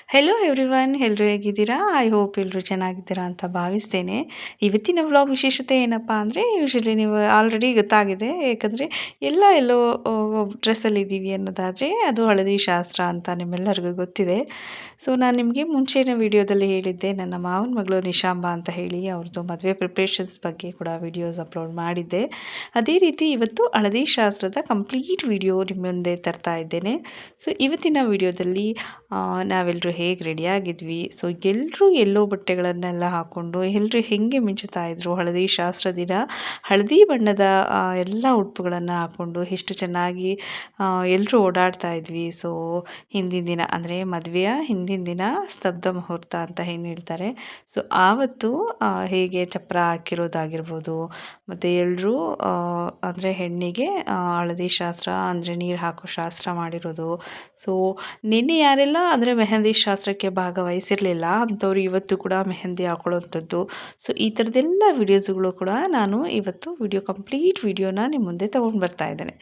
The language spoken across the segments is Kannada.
ಹೆಲೋ ಎವ್ರಿವನ್, ಎಲ್ಲರೂ ಹೇಗಿದ್ದೀರಾ? ಐ ಹೋಪ್ ಎಲ್ಲರೂ ಚೆನ್ನಾಗಿದ್ದೀರಾ ಅಂತ ಭಾವಿಸ್ತೇನೆ. ಇವತ್ತಿನ ವ್ಲಾಗ್ ವಿಶೇಷತೆ ಏನಪ್ಪ ಅಂದರೆ, ಯೂಶಲಿ ನೀವು ಆಲ್ರೆಡಿ ಗೊತ್ತಾಗಿದೆ. ಯಾಕಂದರೆ ಎಲ್ಲೋ ಡ್ರೆಸ್ಸಲ್ಲಿದ್ದೀವಿ ಅನ್ನೋದಾದರೆ ಅದು ಹಳದಿ ಶಾಸ್ತ್ರ ಅಂತ ನಿಮ್ಮೆಲ್ಲರಿಗೂ ಗೊತ್ತಿದೆ. ಸೊ ನಾನು ನಿಮಗೆ ಮುಂಚೆನ ವಿಡಿಯೋದಲ್ಲಿ ಹೇಳಿದ್ದೆ, ನನ್ನ ಮಾವನ ಮಗಳು ನಿಶಾಂಬ ಅಂತ ಹೇಳಿ ಅವ್ರದ್ದು ಮದುವೆ ಪ್ರಿಪ್ರೇಷನ್ಸ್ ಬಗ್ಗೆ ಕೂಡ ವಿಡಿಯೋಸ್ ಅಪ್ಲೋಡ್ ಮಾಡಿದ್ದೆ. ಅದೇ ರೀತಿ ಇವತ್ತು ಹಳದಿ ಶಾಸ್ತ್ರದ ಕಂಪ್ಲೀಟ್ ವಿಡಿಯೋ ನಿಮ್ಮ ಮುಂದೆ ತರ್ತಾ ಇದ್ದೇನೆ. ಸೊ ಇವತ್ತಿನ ವಿಡಿಯೋದಲ್ಲಿ ನಾವೆಲ್ಲರೂ ಹೇಗೆ ರೆಡಿಯಾಗಿದ್ವಿ, ಸೊ ಎಲ್ಲರೂ ಎಲ್ಲೋ ಬಟ್ಟೆಗಳನ್ನೆಲ್ಲ ಹಾಕ್ಕೊಂಡು ಎಲ್ಲರೂ ಹೇಗೆ ಮಿಂಚುತ್ತಾ ಇದ್ರು ಹಳದಿ ಶಾಸ್ತ್ರ ದಿನ. ಹಳದಿ ಬಣ್ಣದ ಎಲ್ಲ ಉಡುಪುಗಳನ್ನು ಹಾಕ್ಕೊಂಡು ಎಷ್ಟು ಚೆನ್ನಾಗಿ ಎಲ್ಲರೂ ಓಡಾಡ್ತಾ ಇದ್ವಿ. ಸೊ ಹಿಂದಿನ ದಿನ ಅಂದರೆ ಮದುವೆಯ ಹಿಂದಿನ ದಿನ ಸ್ತಬ್ಧ ಮುಹೂರ್ತ ಅಂತ ಏನು ಹೇಳ್ತಾರೆ. ಸೊ ಆವತ್ತು ಹೇಗೆ ಚಪ್ರ ಹಾಕಿರೋದಾಗಿರ್ಬೋದು, ಮತ್ತು ಎಲ್ಲರೂ ಅಂದರೆ ಹೆಣ್ಣಿಗೆ ಹಳದಿ ಶಾಸ್ತ್ರ ಅಂದರೆ ನೀರು ಹಾಕೋ ಶಾಸ್ತ್ರ ಮಾಡಿರೋದು. ಸೊ ನಿನ್ನೆ ಯಾರೆಲ್ಲ ಅಂದರೆ ಮೆಹಂದಿ ಶಾಸ್ತ್ರಕ್ಕೆ ಭಾಗವಹಿಸಿರಲಿಲ್ಲ ಅಂಥವ್ರು ಇವತ್ತು ಕೂಡ ಮೆಹಂದಿ ಹಾಕೊಳ್ಳೋವಂಥದ್ದು. ಸೊ ಈ ಥರದ್ದೆಲ್ಲ ವಿಡಿಯೋಸ್ಗಳು ಕೂಡ ನಾನು ಇವತ್ತು ಕಂಪ್ಲೀಟ್ ವಿಡಿಯೋನ ನಿಮ್ಮ ಮುಂದೆ ತೊಗೊಂಡು ಬರ್ತಾ ಇದ್ದೇನೆ.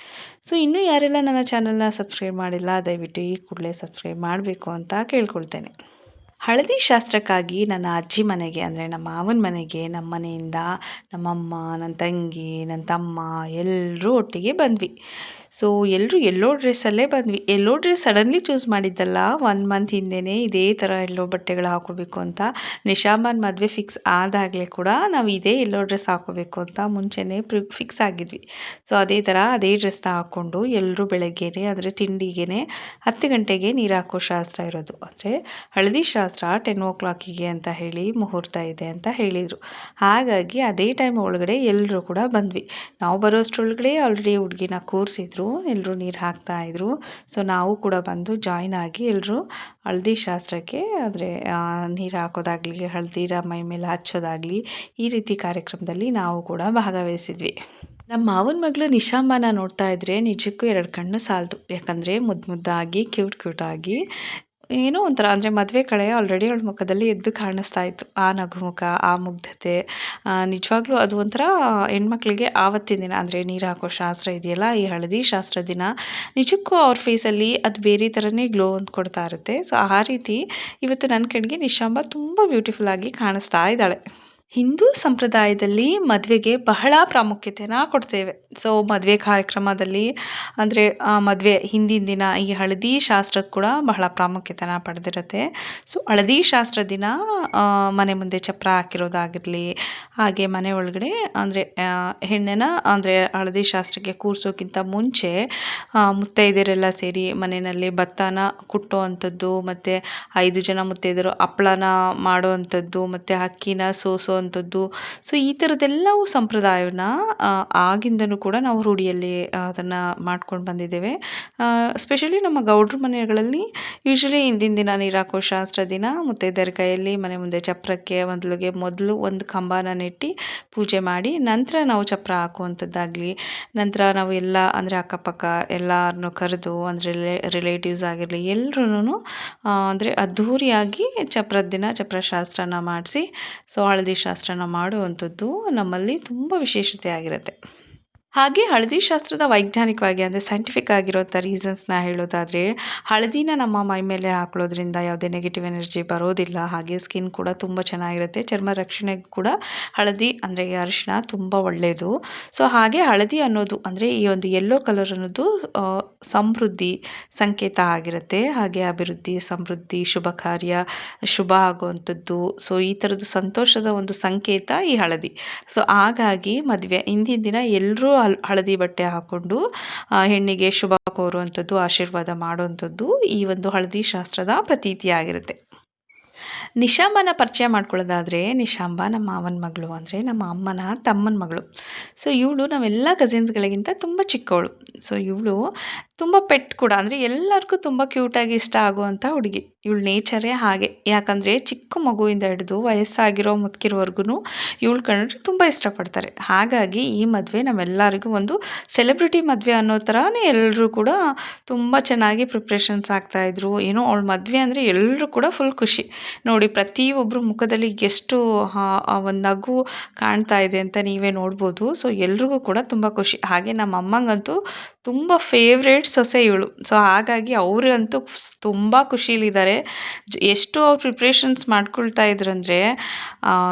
ಸೊ ಇನ್ನೂ ಯಾರೆಲ್ಲ ನನ್ನ ಚಾನಲ್ನ ಸಬ್ಸ್ಕ್ರೈಬ್ ಮಾಡಿಲ್ಲ, ದಯವಿಟ್ಟು ಈ ಕೂಡಲೇ ಸಬ್ಸ್ಕ್ರೈಬ್ ಮಾಡಬೇಕು ಅಂತ ಕೇಳ್ಕೊಳ್ತೇನೆ. ಹಳದಿ ಶಾಸ್ತ್ರಕ್ಕಾಗಿ ನನ್ನ ಅಜ್ಜಿ ಮನೆಗೆ ಅಂದರೆ ನಮ್ಮ ಮಾವನ ಮನೆಗೆ ನಮ್ಮ ಮನೆಯಿಂದ ನಮ್ಮಮ್ಮ, ನನ್ನ ತಂಗಿ, ನನ್ನ ತಮ್ಮ ಎಲ್ಲರೂ ಒಟ್ಟಿಗೆ ಬಂದ್ವಿ. ಸೊ ಎಲ್ಲರೂ ಎಲ್ಲೋ ಡ್ರೆಸ್ಸಲ್ಲೇ ಬಂದ್ವಿ. ಎಲ್ಲೋ ಡ್ರೆಸ್ ಸಡನ್ಲಿ ಚೂಸ್ ಮಾಡಿದ್ದಲ್ಲ, 1 ಮಂತ್ ಹಿಂದೆಯೇ ಇದೇ ಥರ ಎಲ್ಲೋ ಬಟ್ಟೆಗಳು ಹಾಕೋಬೇಕು ಅಂತ. ನಿಶಾಂಬನ ಮದುವೆ ಫಿಕ್ಸ್ ಆದಾಗಲೇ ಕೂಡ ನಾವು ಇದೇ ಎಲ್ಲೋ ಡ್ರೆಸ್ ಹಾಕೋಬೇಕು ಅಂತ ಮುಂಚೆನೇ ಫಿಕ್ಸ್ ಆಗಿದ್ವಿ. ಸೊ ಅದೇ ಥರ ಅದೇ ಡ್ರೆಸ್ನ ಹಾಕ್ಕೊಂಡು ಎಲ್ಲರೂ ಬೆಳಗ್ಗೆನೇ ಅಂದರೆ ತಿಂಡಿಗೆ 10 ಗಂಟೆಗೆ ನೀರು ಹಾಕೋ ಶಾಸ್ತ್ರ ಇರೋದು. ಅಂದರೆ ಹಳದಿ ಶಾಸ್ತ್ರ 10 o'clock ಅಂತ ಹೇಳಿ ಮುಹೂರ್ತ ಇದೆ ಅಂತ ಹೇಳಿದರು. ಹಾಗಾಗಿ ಅದೇ ಟೈಮ್ ಒಳಗಡೆ ಎಲ್ಲರೂ ಕೂಡ ಬಂದ್ವಿ. ನಾವು ಬರೋಷ್ಟರೊಳಗಡೆ ಆಲ್ರೆಡಿ ಹುಡುಗಿನ ಕೂರಿಸಿದ್ರು, ಎಲ್ಲರೂ ನೀರು ಹಾಕ್ತಾಯಿದ್ರು. ಸೊ ನಾವು ಕೂಡ ಬಂದು ಜಾಯ್ನ್ ಆಗಿ ಎಲ್ಲರೂ ಹಳದಿ ಶಾಸ್ತ್ರಕ್ಕೆ ಅಂದರೆ ನೀರು ಹಾಕೋದಾಗಲಿ, ಹಳದಿನ ಮೈ ಮೇಲೆ ಹಚ್ಚೋದಾಗಲಿ, ಈ ರೀತಿ ಕಾರ್ಯಕ್ರಮದಲ್ಲಿ ನಾವು ಕೂಡ ಭಾಗವಹಿಸಿದ್ವಿ. ನಮ್ಮ ಮಾವನ ಮಗಳು ನಿಶಾಂಬನ ನೋಡ್ತಾ ಇದ್ರೆ ನಿಜಕ್ಕೂ 2 ಕಣ್ಣು ಸಾಲದು. ಯಾಕಂದರೆ ಮುದ್ದಾಗಿ ಕ್ಯೂಟಾಗಿ ಏನೋ ಒಂಥರ ಅಂದರೆ ಮದುವೆ ಕಳೆ ಆಲ್ರೆಡಿ ಅವಳ ಮುಖದಲ್ಲಿ ಎದ್ದು ಕಾಣಿಸ್ತಾ ಇತ್ತು. ಆ ನಗುಮುಖ, ಆ ಮುಗ್ಧತೆ, ನಿಜವಾಗ್ಲೂ ಅದು ಒಂಥರ ಹೆಣ್ಮಕ್ಳಿಗೆ ಆವತ್ತಿನ ದಿನ ಅಂದರೆ ನೀರು ಹಾಕೋ ಶಾಸ್ತ್ರ ಇದೆಯಲ್ಲ, ಈ ಹಳದಿ ಶಾಸ್ತ್ರ ದಿನ ನಿಜಕ್ಕೂ ಅವ್ರ ಫೇಸಲ್ಲಿ ಅದು ಬೇರೆ ಥರನೇ ಗ್ಲೋ ಅಂತ ಕೊಡ್ತಾ ಇರುತ್ತೆ. ಸೊ ಆ ರೀತಿ ಇವತ್ತು ನನ್ನ ಕಣ್ಣಿಗೆ ನಿಶಾಂಬ ತುಂಬ ಬ್ಯೂಟಿಫುಲ್ ಆಗಿ ಕಾಣಿಸ್ತಾ ಇದ್ದಾಳೆ. ಹಿಂದೂ ಸಂಪ್ರದಾಯದಲ್ಲಿ ಮದುವೆಗೆ ಬಹಳ ಪ್ರಾಮುಖ್ಯತೆನ ಕೊಡ್ತೇವೆ. ಸೊ ಮದುವೆ ಕಾರ್ಯಕ್ರಮದಲ್ಲಿ ಅಂದರೆ ಮದುವೆ ಹಿಂದಿನ ದಿನ ಈ ಹಳದಿ ಶಾಸ್ತ್ರಕ್ಕೆ ಕೂಡ ಬಹಳ ಪ್ರಾಮುಖ್ಯತೆನ ಪಡೆದಿರುತ್ತೆ. ಸೊ ಹಳದಿ ಶಾಸ್ತ್ರ ದಿನ ಮನೆ ಮುಂದೆ ಚಪ್ರ ಹಾಕಿರೋದಾಗಿರಲಿ, ಹಾಗೆ ಮನೆ ಒಳಗಡೆ ಅಂದರೆ ಹೆಣ್ಣನ್ನು ಅಂದರೆ ಹಳದಿ ಶಾಸ್ತ್ರಕ್ಕೆ ಕೂರಿಸೋಕ್ಕಿಂತ ಮುಂಚೆ ಮುತ್ತೈದೆಯರೆಲ್ಲ ಸೇರಿ ಮನೆಯಲ್ಲಿ ಭತ್ತನ ಕುಟ್ಟೋ ಅಂಥದ್ದು, ಮತ್ತು 5 ಜನ ಮುತ್ತೈದೆಯರು ಹಪ್ಪಳನ ಮಾಡುವಂಥದ್ದು, ಮತ್ತು ಅಕ್ಕಿನ ಸೋಸೋವಂಥದ್ದು. ಸೊ ಈ ಥರದ್ದೆಲ್ಲವೂ ಸಂಪ್ರದಾಯವನ್ನು ಆಗಿಂದನೂ ಕೂಡ ನಾವು ರೂಢಿಯಲ್ಲಿ ಅದನ್ನು ಮಾಡ್ಕೊಂಡು ಬಂದಿದ್ದೇವೆ. ಸ್ಪೆಷಲಿ ನಮ್ಮ ಗೌಡ್ರ ಮನೆಗಳಲ್ಲಿ ಯೂಶ್ವಲಿ ಹಿಂದಿನ ದಿನ ನೀರು ಹಾಕೋ ಶಾಸ್ತ್ರ ದಿನ ಮುತ್ತೈದೆಯರ ಕೈಯಲ್ಲಿ ಮನೆ ಮುಂದೆ ಚಪ್ರಕ್ಕೆ ಮೊದಲು ಒಂದು ಕಂಬನ ನೆಟ್ಟು ಪೂಜೆ ಮಾಡಿ ನಂತರ ನಾವು ಚಪ್ರ ಹಾಕುವಂಥದ್ದಾಗಲಿ, ನಂತರ ನಾವು ಎಲ್ಲ ಅಂದರೆ ಅಕ್ಕಪಕ್ಕ ಎಲ್ಲರನ್ನೂ ಕರೆದು ಅಂದರೆ ರಿಲೇಟಿವ್ಸ್ ಆಗಿರಲಿ ಎಲ್ಲರೂ ಅಂದರೆ ಅದ್ಧೂರಿಯಾಗಿ ಚಪ್ರದ ದಿನ ಚಪ್ರ ಶಾಸ್ತ್ರನ ಮಾಡಿಸಿ ಸೊ ಹಳದಿ ಶಾಸ್ತ್ರನ ಮಾಡುವಂಥದ್ದು ನಮ್ಮಲ್ಲಿ ತುಂಬ ವಿಶೇಷತೆ ಆಗಿರುತ್ತೆ. ಹಾಗೆ ಹಳದಿ ಶಾಸ್ತ್ರದ ವೈಜ್ಞಾನಿಕವಾಗಿ ಅಂದರೆ ಸೈಂಟಿಫಿಕ್ ಆಗಿರೋಂಥ ರೀಸನ್ಸ್ನ ಹೇಳೋದಾದರೆ, ಹಳದಿನ ನಮ್ಮ ಮೈ ಮೇಲೆ ಹಾಕೊಳ್ಳೋದ್ರಿಂದ ಯಾವುದೇ ನೆಗೆಟಿವ್ ಎನರ್ಜಿ ಬರೋದಿಲ್ಲ. ಹಾಗೆ ಸ್ಕಿನ್ ಕೂಡ ತುಂಬ ಚೆನ್ನಾಗಿರುತ್ತೆ. ಚರ್ಮ ರಕ್ಷಣೆಗೂ ಕೂಡ ಹಳದಿ ಅಂದರೆ ಈ ಅರಿಶಿಣ ತುಂಬ ಒಳ್ಳೆಯದು. ಸೊ ಹಾಗೆ ಹಳದಿ ಅನ್ನೋದು ಅಂದರೆ ಈ ಒಂದು ಯೆಲ್ಲೋ ಕಲರ್ ಅನ್ನೋದು ಸಮೃದ್ಧಿ ಸಂಕೇತ ಆಗಿರುತ್ತೆ. ಹಾಗೆ ಅಭಿವೃದ್ಧಿ, ಸಮೃದ್ಧಿ, ಶುಭ ಕಾರ್ಯ, ಶುಭ ಆಗುವಂಥದ್ದು. ಸೊ ಈ ಥರದ್ದು ಸಂತೋಷದ ಒಂದು ಸಂಕೇತ ಈ ಹಳದಿ. ಸೊ ಹಾಗಾಗಿ ಮದುವೆ ಹಿಂದಿನ ದಿನ ಎಲ್ಲರೂ ಹಳದಿ ಬಟ್ಟೆ ಹಾಕ್ಕೊಂಡು ಹೆಣ್ಣಿಗೆ ಶುಭ ಕೋರುವಂಥದ್ದು, ಆಶೀರ್ವಾದ ಮಾಡುವಂಥದ್ದು ಈ ಒಂದು ಹಳದಿ ಶಾಸ್ತ್ರದ ಪ್ರತೀತಿಯಾಗಿರುತ್ತೆ. ನಿಶಾಂಬನ ಪರಿಚಯ ಮಾಡ್ಕೊಳ್ಳೋದಾದರೆ, ನಿಶಾಂಬ ನಮ್ಮ ಮಾವನ ಮಗಳು ಅಂದರೆ ನಮ್ಮ ಅಮ್ಮನ ತಮ್ಮನ ಮಗಳು. ಸೊ ಇವಳು ನಾವೆಲ್ಲ ಕಸಿನ್ಸ್ಗಳಿಗಿಂತ ತುಂಬ ಚಿಕ್ಕವಳು. ಸೊ ಇವಳು ತುಂಬ ಪೆಟ್ ಕೂಡ ಅಂದರೆ ಎಲ್ಲರಿಗೂ ತುಂಬ ಕ್ಯೂಟಾಗಿ ಇಷ್ಟ ಆಗುವಂಥ ಹುಡುಗಿ. ಇವಳ ನೇಚರೇ ಹಾಗೆ. ಯಾಕಂದರೆ ಚಿಕ್ಕ ಮಗುವಿಂದ ಹಿಡಿದು ವಯಸ್ಸಾಗಿರೋ ಮುದುಕಿರೋವರೆಗೂ ಇವಳು ಕಂಡ್ರೆ ತುಂಬ ಇಷ್ಟಪಡ್ತಾರೆ. ಹಾಗಾಗಿ ಈ ಮದುವೆ ನಮ್ಮೆಲ್ಲರಿಗೂ ಒಂದು ಸೆಲೆಬ್ರಿಟಿ ಮದುವೆ ಅನ್ನೋ ಥರನೇ ಎಲ್ಲರೂ ಕೂಡ ತುಂಬ ಚೆನ್ನಾಗಿ ಪ್ರಿಪ್ರೇಷನ್ಸ್ ಆಗ್ತಾಯಿದ್ರು. ಏನೋ ಅವಳ ಮದುವೆ ಅಂದರೆ ಎಲ್ಲರೂ ಕೂಡ ಫುಲ್ ಖುಷಿ. ನೋಡಿ ಪ್ರತಿಯೊಬ್ಬರು ಮುಖದಲ್ಲಿ ಎಷ್ಟು ಒಂದು ನಗು ಕಾಣ್ತಾ ಇದೆ ಅಂತ ನೀವೇ ನೋಡ್ಬೋದು. ಸೊ ಎಲ್ರಿಗೂ ಕೂಡ ತುಂಬ ಖುಷಿ. ಹಾಗೆ ನಮ್ಮ ಅಮ್ಮಂಗಂತೂ ತುಂಬ ಫೇವ್ರೇಟ್ ಸೊಸೆ ಇವಳು. ಸೊ ಹಾಗಾಗಿ ಅವರಂತೂ ತುಂಬ ಖುಷಿಲಿದ್ದಾರೆ. ಎಷ್ಟು ಅವ್ರು ಪ್ರಿಪ್ರೇಷನ್ಸ್ ಮಾಡ್ಕೊಳ್ತಾ ಇದ್ರಂದರೆ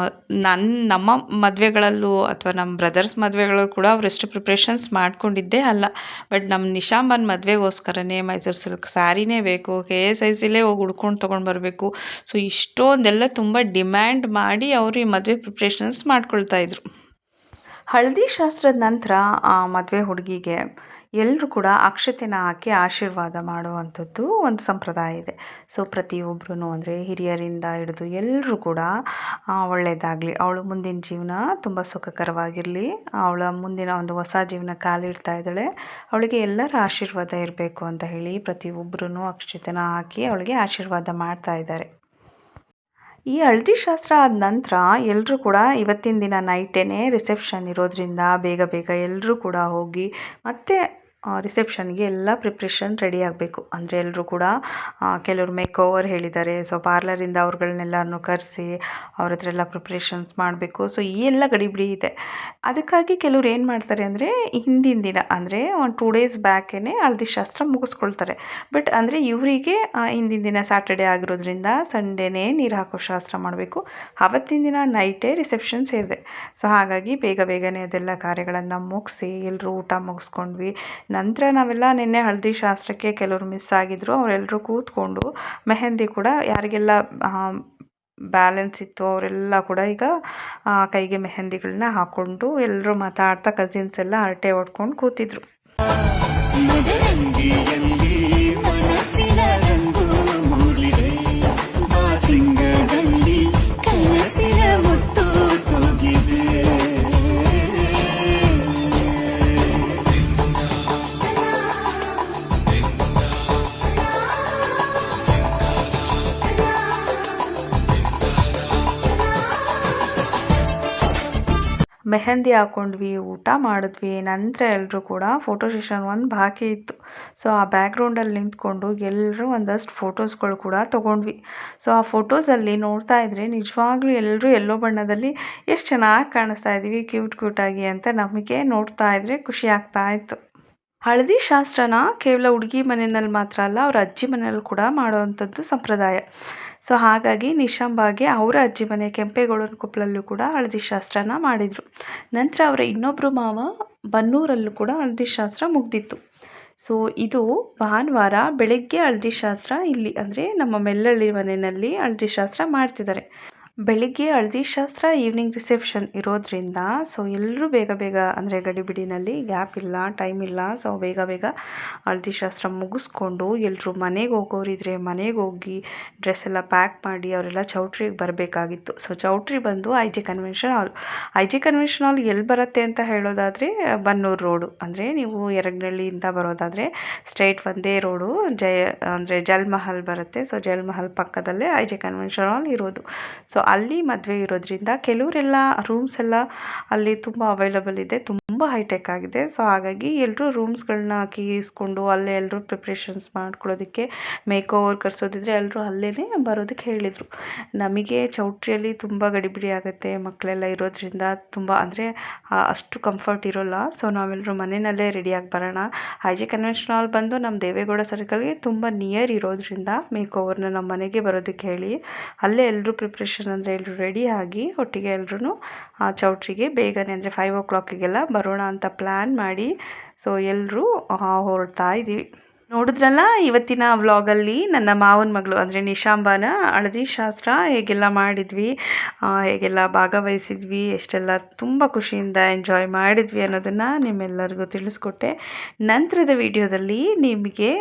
ನಮ್ಮ ಮದುವೆಗಳಲ್ಲೂ ಅಥವಾ ನಮ್ಮ ಬ್ರದರ್ಸ್ ಮದುವೆಗಳಲ್ಲೂ ಕೂಡ ಅವರೆಷ್ಟು ಪ್ರಿಪ್ರೇಷನ್ಸ್ ಮಾಡ್ಕೊಂಡಿದ್ದೇ ಅಲ್ಲ. ಬಟ್ ನಮ್ಮ ನಿಶಾಂಬನ ಮದುವೆಗೋಸ್ಕರನೇ ಮೈಸೂರು ಸಿಲ್ಕ್ ಸ್ಯಾರಿನೇ ಬೇಕು, KSICಲೇ ಹೋಗಿ ಉಡ್ಕೊಂಡು ತೊಗೊಂಡು ಬರಬೇಕು. ಸೊ ಇಷ್ಟೊಂದೆಲ್ಲ ತುಂಬ ಡಿಮ್ಯಾಂಡ್ ಮಾಡಿ ಅವರು ಈ ಮದುವೆ ಪ್ರಿಪ್ರೇಷನ್ಸ್ ಮಾಡ್ಕೊಳ್ತಾ ಇದ್ರು. ಹಳದಿ ಶಾಸ್ತ್ರದ ನಂತರ ಮದುವೆ ಹುಡುಗಿಗೆ ಎಲ್ಲರೂ ಕೂಡ ಅಕ್ಷತೆನ ಹಾಕಿ ಆಶೀರ್ವಾದ ಮಾಡುವಂಥದ್ದು ಒಂದು ಸಂಪ್ರದಾಯ ಇದೆ. ಸೊ ಪ್ರತಿಯೊಬ್ಬರೂ ಅಂದರೆ ಹಿರಿಯರಿಂದ ಹಿಡಿದು ಎಲ್ಲರೂ ಕೂಡ ಒಳ್ಳೆಯದಾಗಲಿ, ಅವಳು ಮುಂದಿನ ಜೀವನ ತುಂಬ ಸುಖಕರವಾಗಿರಲಿ, ಅವಳ ಮುಂದಿನ ಒಂದು ಹೊಸ ಜೀವನ ಕಾಲಿಡ್ತಾ ಇದ್ದಾಳೆ, ಅವಳಿಗೆ ಎಲ್ಲರ ಆಶೀರ್ವಾದ ಇರಬೇಕು ಅಂತ ಹೇಳಿ ಪ್ರತಿಯೊಬ್ಬರೂ ಅಕ್ಷತೆನ ಹಾಕಿ ಅವಳಿಗೆ ಆಶೀರ್ವಾದ ಮಾಡ್ತಾ ಇದ್ದಾರೆ. ಈ ಹಳದಿ ಶಾಸ್ತ್ರ ಆದ ನಂತರ ಎಲ್ಲರೂ ಕೂಡ ಇವತ್ತಿನ ದಿನ ನೈಟೇ ರಿಸೆಪ್ಷನ್ ಇರೋದ್ರಿಂದ ಬೇಗ ಬೇಗ ಎಲ್ಲರೂ ಕೂಡ ಹೋಗಿ ಮತ್ತೆ ರಿಸೆಪ್ಷನ್ಗೆ ಎಲ್ಲ ಪ್ರಿಪ್ರೇಷನ್ ರೆಡಿ ಆಗಬೇಕು. ಅಂದರೆ ಎಲ್ಲರೂ ಕೂಡ ಕೆಲವರು ಮೇಕ್ ಓವರ್ ಹೇಳಿದ್ದಾರೆ. ಸೊ ಪಾರ್ಲರಿಂದ ಅವ್ರುಗಳನ್ನೆಲ್ಲರನ್ನು ಕರೆಸಿ ಅವ್ರ ಹತ್ರ ಎಲ್ಲ ಪ್ರಿಪ್ರೇಷನ್ಸ್ ಮಾಡಬೇಕು. ಸೊ ಈ ಎಲ್ಲ ಗಡಿಬಿಡಿ ಇದೆ. ಅದಕ್ಕಾಗಿ ಕೆಲವ್ರು ಏನು ಮಾಡ್ತಾರೆ ಅಂದರೆ ಹಿಂದಿನ ದಿನ ಅಂದರೆ ಒಂದು 2 days ಬ್ಯಾಕೇ ಹಳದಿ ಶಾಸ್ತ್ರ ಮುಗಿಸ್ಕೊಳ್ತಾರೆ. ಬಟ್ ಅಂದರೆ ಇವರಿಗೆ ಹಿಂದಿನ ದಿನ ಸ್ಯಾಟರ್ಡೇ ಆಗಿರೋದ್ರಿಂದ ಸಂಡೇನೇ ನೀರು ಹಾಕೋ ಶಾಸ್ತ್ರ ಮಾಡಬೇಕು. ಆವತ್ತಿನ ದಿನ ನೈಟೇ ರಿಸೆಪ್ಷನ್ಸ್ ಇದೆ. ಸೊ ಹಾಗಾಗಿ ಬೇಗ ಬೇಗನೆ ಅದೆಲ್ಲ ಕಾರ್ಯಗಳನ್ನು ಮುಗಿಸಿ ಎಲ್ಲರೂ ಊಟ ಮುಗಿಸ್ಕೊಂಡ್ವಿ. ನಂತರ ನಾವೆಲ್ಲ ನಿನ್ನೆ ಹಳದಿ ಶಾಸ್ತ್ರಕ್ಕೆ ಕೆಲವರು ಮಿಸ್ ಆಗಿದ್ರು, ಅವರೆಲ್ಲರೂ ಕೂತ್ಕೊಂಡು ಮೆಹಂದಿ ಕೂಡ ಯಾರಿಗೆಲ್ಲ ಬ್ಯಾಲೆನ್ಸ್ ಇತ್ತು ಅವರೆಲ್ಲ ಕೂಡ ಈಗ ಕೈಗೆ ಮೆಹಂದಿಗಳನ್ನ ಹಾಕ್ಕೊಂಡು ಎಲ್ಲರೂ ಮಾತಾಡ್ತಾ ಕಸಿನ್ಸ್ ಎಲ್ಲ ಹರಟೆ ಹೊಡ್ಕೊಂಡು ಕೂತಿದ್ರು. ಮೆಹಂದಿ ಹಾಕ್ಕೊಂಡ್ವಿ, ಊಟ ಮಾಡಿದ್ವಿ. ನಂತರ ಎಲ್ಲರೂ ಕೂಡ ಫೋಟೋ ಸೆಷನ್ ಒಂದು ಬಾಕಿ ಇತ್ತು. ಸೊ ಆ ಬ್ಯಾಕ್ಗ್ರೌಂಡಲ್ಲಿ ನಿಂತ್ಕೊಂಡು ಎಲ್ಲರೂ ಒಂದಷ್ಟು ಫೋಟೋಸ್ಗಳು ಕೂಡ ತೊಗೊಂಡ್ವಿ. ಸೊ ಆ ಫೋಟೋಸಲ್ಲಿ ನೋಡ್ತಾ ಇದ್ದರೆ ನಿಜವಾಗ್ಲೂ ಎಲ್ಲರೂ ಎಲ್ಲೋ ಬಣ್ಣದಲ್ಲಿ ಎಷ್ಟು ಚೆನ್ನಾಗಿ ಕಾಣಿಸ್ತಾ ಇದ್ದೀವಿ, ಕ್ಯೂಟಾಗಿ ಅಂತ ನಮಗೆ ನೋಡ್ತಾ ಇದ್ದರೆ ಖುಷಿ ಆಗ್ತಾ ಇತ್ತು. ಹಳದಿ ಶಾಸ್ತ್ರನ ಕೇವಲ ಹುಡುಗಿ ಮನೆಯಲ್ಲಿ ಮಾತ್ರ ಅಲ್ಲ, ಅವ್ರ ಅಜ್ಜಿ ಮನೆಯಲ್ಲಿ ಕೂಡ ಮಾಡುವಂಥದ್ದು ಸಂಪ್ರದಾಯ. ಸೊ ಹಾಗಾಗಿ ನಿಶಾಂಬಾಗೆ ಅವರ ಅಜ್ಜಿ ಮನೆ ಕೆಂಪೇಗೌಡನ ಕೊಪ್ಪಲಲ್ಲೂ ಕೂಡ ಹಳದಿ ಶಾಸ್ತ್ರನ ಮಾಡಿದರು. ನಂತರ ಅವರ ಇನ್ನೊಬ್ಬರು ಮಾವ ಬನ್ನೂರಲ್ಲೂ ಕೂಡ ಹಳದಿ ಶಾಸ್ತ್ರ ಮುಗ್ದಿತ್ತು. ಸೊ ಇದು ಭಾನುವಾರ ಬೆಳಗ್ಗೆ ಹಳದಿ ಶಾಸ್ತ್ರ ಇಲ್ಲಿ ಅಂದರೆ ನಮ್ಮ ಮೆಲ್ಲಳ್ಳಿ ಮನೆಯಲ್ಲಿ ಹಳದಿ ಶಾಸ್ತ್ರ ಮಾಡ್ತಿದ್ದಾರೆ. ಬೆಳಿಗ್ಗೆ ಹಳದಿ ಶಾಸ್ತ್ರ, ಈವ್ನಿಂಗ್ ರಿಸೆಪ್ಷನ್ ಇರೋದ್ರಿಂದ ಸೊ ಎಲ್ಲರೂ ಬೇಗ ಬೇಗ ಅಂದರೆ ಗಡಿಬಿಡಿನಲ್ಲಿ ಗ್ಯಾಪ್ ಇಲ್ಲ, ಟೈಮ್ ಇಲ್ಲ. ಸೊ ಬೇಗ ಬೇಗ ಹಳದಿ ಶಾಸ್ತ್ರ ಮುಗಿಸ್ಕೊಂಡು ಎಲ್ಲರೂ ಮನೆಗೆ ಹೋಗೋರಿದ್ರೆ ಮನೆಗೆ ಹೋಗಿ ಡ್ರೆಸ್ ಎಲ್ಲ ಪ್ಯಾಕ್ ಮಾಡಿ ಅವರೆಲ್ಲ ಚೌಟ್ರಿಗೆ ಬರಬೇಕಾಗಿತ್ತು. ಸೊ ಚೌಟ್ರಿ ಬಂದು IG convention hall. IG convention hall ಎಲ್ಲಿ ಬರುತ್ತೆ ಅಂತ ಹೇಳೋದಾದರೆ ಬನ್ನೂರು ರೋಡು. ಅಂದರೆ ನೀವು ಯರಗನಹಳ್ಳಿಯಿಂದ ಬರೋದಾದರೆ ಸ್ಟ್ರೈಟ್ ಒಂದೇ ರೋಡು ಅಂದರೆ ಜಲ್ಮಹಲ್ ಬರುತ್ತೆ. ಸೊ ಜಲ್ಮಹಲ್ ಪಕ್ಕದಲ್ಲೇ IG ಕನ್ವೆನ್ಷನ್ ಹಾಲ್ ಇರೋದು. ಸೊ ಅಲ್ಲಿ ಮದುವೆ ಇರೋದ್ರಿಂದ ಕೆಲವರೆಲ್ಲ ರೂಮ್ಸ್ ಎಲ್ಲ ಅಲ್ಲಿ ತುಂಬ ಅವೈಲಬಲ್ ಇದೆ, ತುಂಬ ಹೈಟೆಕ್ ಆಗಿದೆ. ಸೊ ಹಾಗಾಗಿ ಎಲ್ಲರೂ ರೂಮ್ಸ್ಗಳನ್ನ ಇಸ್ಕೊಂಡು ಅಲ್ಲೇ ಎಲ್ಲರೂ ಪ್ರಿಪ್ರೇಷನ್ಸ್ ಮಾಡ್ಕೊಳ್ಳೋದಕ್ಕೆ ಮೇಕ್ ಓವರ್ ಕರೆಸೋದಿದ್ರೆ ಎಲ್ಲರೂ ಅಲ್ಲೇ ಬರೋದಕ್ಕೆ ಹೇಳಿದರು. ನಮಗೆ ಚೌಟ್ರಿಯಲ್ಲಿ ತುಂಬ ಗಡಿಬಿಡಿ ಆಗುತ್ತೆ, ಮಕ್ಕಳೆಲ್ಲ ಇರೋದ್ರಿಂದ ತುಂಬ ಅಂದರೆ ಅಷ್ಟು ಕಂಫರ್ಟ್ ಇರೋಲ್ಲ. ಸೊ ನಾವೆಲ್ಲರೂ ಮನೆಯಲ್ಲೇ ರೆಡಿಯಾಗಿ ಬರೋಣ. IG ಕನ್ವೆನ್ಷನ್ ಹಾಲ್ ಬಂದು ನಮ್ಮ ದೇವೇಗೌಡ ಸರ್ಕಲ್ಗೆ ತುಂಬ ನಿಯರ್ ಇರೋದ್ರಿಂದ ಮೇಕ್ ಓವರ್ನ ನಮ್ಮ ಮನೆಗೆ ಬರೋದಕ್ಕೆ ಹೇಳಿ ಅಲ್ಲೇ ಎಲ್ಲರೂ ಪ್ರಿಪ್ರೇಷನ್ ಅಂದರೆ ಎಲ್ಲರೂ ರೆಡಿಯಾಗಿ ಒಟ್ಟಿಗೆ ಎಲ್ಲರೂ ಚೌಟ್ರಿಗೆ ಬೇಗನೆ ಅಂದರೆ 5 o'clockಗೆಲ್ಲ ಬರೋಣ ಅಂತ ಪ್ಲ್ಯಾನ್ ಮಾಡಿ ಸೊ ಎಲ್ಲರೂ ಹೊರಡ್ತಾ ಇದ್ದೀವಿ. ನೋಡಿದ್ರಲ್ಲ ಇವತ್ತಿನ ವ್ಲಾಗಲ್ಲಿ ನನ್ನ ಮಾವನ ಮಗಳು ಅಂದರೆ ನಿಶಾಂಬಾನ ಹಳದಿ ಶಾಸ್ತ್ರ ಹೇಗೆಲ್ಲ ಮಾಡಿದ್ವಿ, ಹೇಗೆಲ್ಲ ಭಾಗವಹಿಸಿದ್ವಿ, ಎಷ್ಟೆಲ್ಲ ತುಂಬ ಖುಷಿಯಿಂದ ಎಂಜಾಯ್ ಮಾಡಿದ್ವಿ ಅನ್ನೋದನ್ನು ನಿಮ್ಮೆಲ್ಲರಿಗೂ ತಿಳಿಸ್ಕೊಟ್ಟೆ. ನಂತರದ ವಿಡಿಯೋದಲ್ಲಿ ನಿಮಗೆ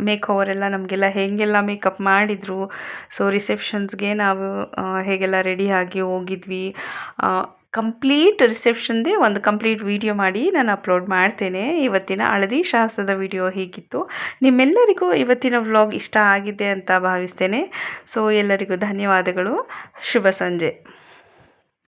ಮೇಕ್ ಓವರ್ ಎಲ್ಲ ನಮಗೆಲ್ಲ ಹೇಗೆಲ್ಲ ಮೇಕಪ್ ಮಾಡಿದರು, ಸೊ ರಿಸೆಪ್ಷನ್ಸ್ಗೆ ನಾವು ಹೇಗೆಲ್ಲ ರೆಡಿಯಾಗಿ ಹೋಗಿದ್ವಿ, ಕಂಪ್ಲೀಟ್ ರಿಸೆಪ್ಷನ್ದೇ ಒಂದು ಕಂಪ್ಲೀಟ್ ವಿಡಿಯೋ ಮಾಡಿ ನಾನು ಅಪ್ಲೋಡ್ ಮಾಡ್ತೇನೆ. ಇವತ್ತಿನ ಹಳದಿ ಶಾಸ್ತ್ರದ ವಿಡಿಯೋ ಹೀಗಿತ್ತು. ನಿಮ್ಮೆಲ್ಲರಿಗೂ ಇವತ್ತಿನ ವ್ಲಾಗ್ ಇಷ್ಟ ಆಗಿದೆ ಅಂತ ಭಾವಿಸ್ತೇನೆ. ಸೊ ಎಲ್ಲರಿಗೂ ಧನ್ಯವಾದಗಳು. ಶುಭ ಸಂಜೆ.